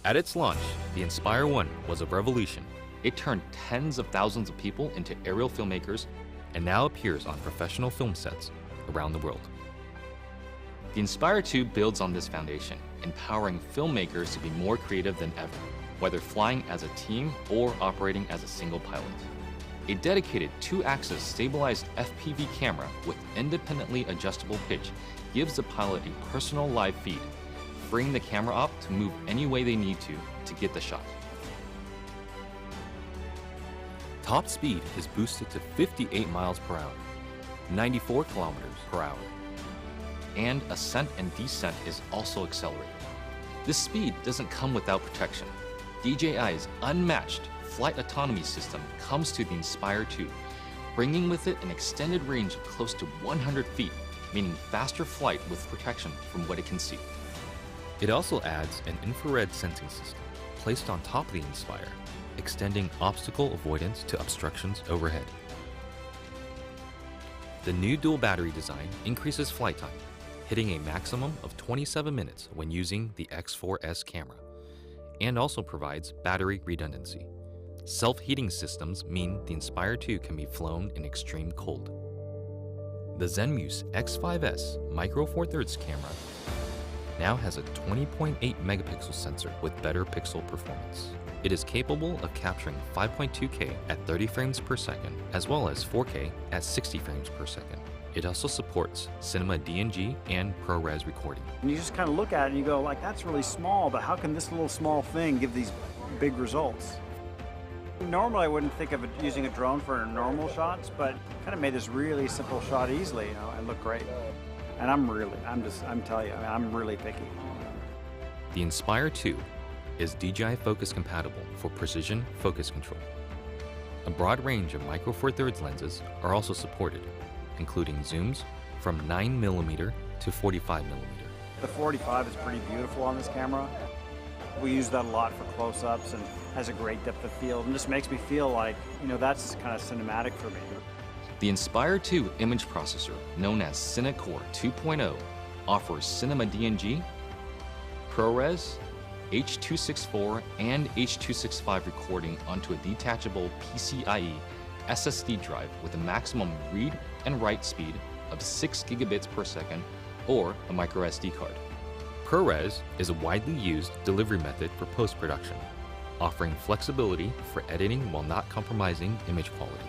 At its launch, the Inspire 1 was a revolution. It turned tens of thousands of people into aerial filmmakers and now appears on professional film sets around the world. The Inspire 2 builds on this foundation, empowering filmmakers to be more creative than ever, whether flying as a team or operating as a single pilot. A dedicated 2-axis stabilized FPV camera with independently adjustable pitch gives the pilot a personal live feed, freeing the camera up to move any way they need to get the shot. Top speed is boosted to 58 miles per hour, 94 kilometers per hour, and ascent and descent is also accelerated. This speed doesn't come without protection. DJI's unmatched flight autonomy system comes to the Inspire 2, bringing with it an extended range of close to 100 feet, meaning faster flight with protection from what it can see. It also adds an infrared sensing system placed on top of the Inspire, extending obstacle avoidance to obstructions overhead. The new dual battery design increases flight time, hitting a maximum of 27 minutes when using the X4S camera, and also provides battery redundancy. Self-heating systems mean the Inspire 2 can be flown in extreme cold. The Zenmuse X5S Micro Four Thirds camera now has a 20.8 megapixel sensor with better pixel performance. It is capable of capturing 5.2K at 30 frames per second, as well as 4K at 60 frames per second. It also supports cinema DNG and ProRes recording. And you just kind of look at it and you go, like, that's really small, but how can this little small thing give these big results? Normally I wouldn't think of using a drone for normal shots, but kind of made this really simple shot easily, and look great. And I'm telling you, I'm really picky. The Inspire 2 is DJI focus compatible for precision focus control. A broad range of Micro Four Thirds lenses are also supported, including zooms from 9mm to 45mm. The 45 is pretty beautiful on this camera. We use that a lot for close-ups and has a great depth of field, and just makes me feel like, that's kind of cinematic for me. The Inspire 2 image processor, known as CineCore 2.0, offers cinema DNG, ProRes, H.264 and H.265 recording onto a detachable PCIe SSD drive with a maximum read and write speed of 6 gigabits per second or a micro SD card. ProRes is a widely used delivery method for post-production, offering flexibility for editing while not compromising image quality.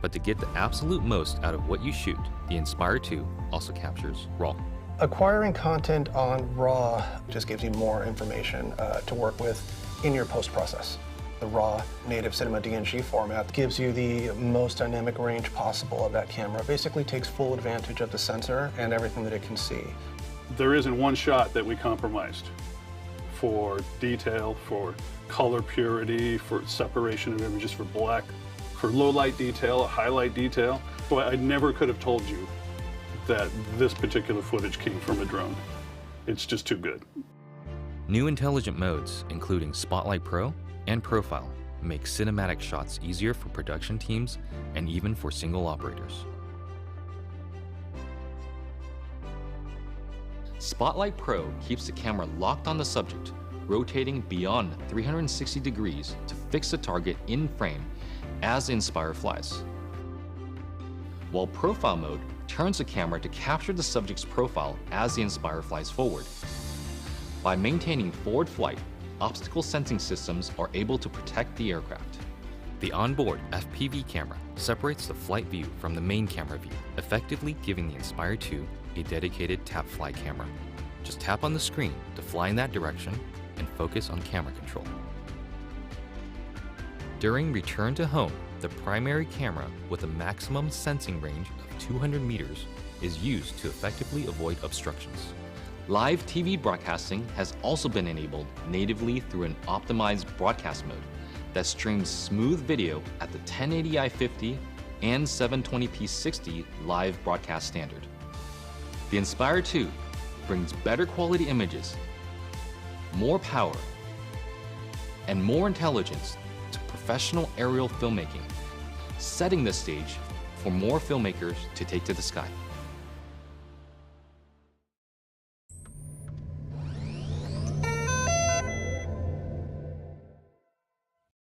But to get the absolute most out of what you shoot, the Inspire 2 also captures RAW. Acquiring content on RAW just gives you more information to work with in your post-process. The RAW native cinema DNG format gives you the most dynamic range possible of that camera. Basically takes full advantage of the sensor and everything that it can see. There isn't one shot that we compromised for detail, for color purity, for separation of images, for black, for low light detail, highlight detail. So I never could have told you that this particular footage came from a drone. It's just too good. New intelligent modes, including Spotlight Pro and Profile, make cinematic shots easier for production teams and even for single operators. Spotlight Pro keeps the camera locked on the subject, rotating beyond 360 degrees to fix the target in frame as the Inspire flies. While Profile mode turns the camera to capture the subject's profile as the Inspire flies forward. By maintaining forward flight, obstacle sensing systems are able to protect the aircraft. The onboard FPV camera separates the flight view from the main camera view, effectively giving the Inspire 2 a dedicated tap fly camera. Just tap on the screen to fly in that direction and focus on camera control. During return to home, the primary camera with a maximum sensing range of 200 meters is used to effectively avoid obstructions. Live TV broadcasting has also been enabled natively through an optimized broadcast mode that streams smooth video at the 1080i 50 and 720p 60 live broadcast standard. The Inspire 2 brings better quality images, more power, and more intelligence to professional aerial filmmaking, setting the stage for more filmmakers to take to the sky.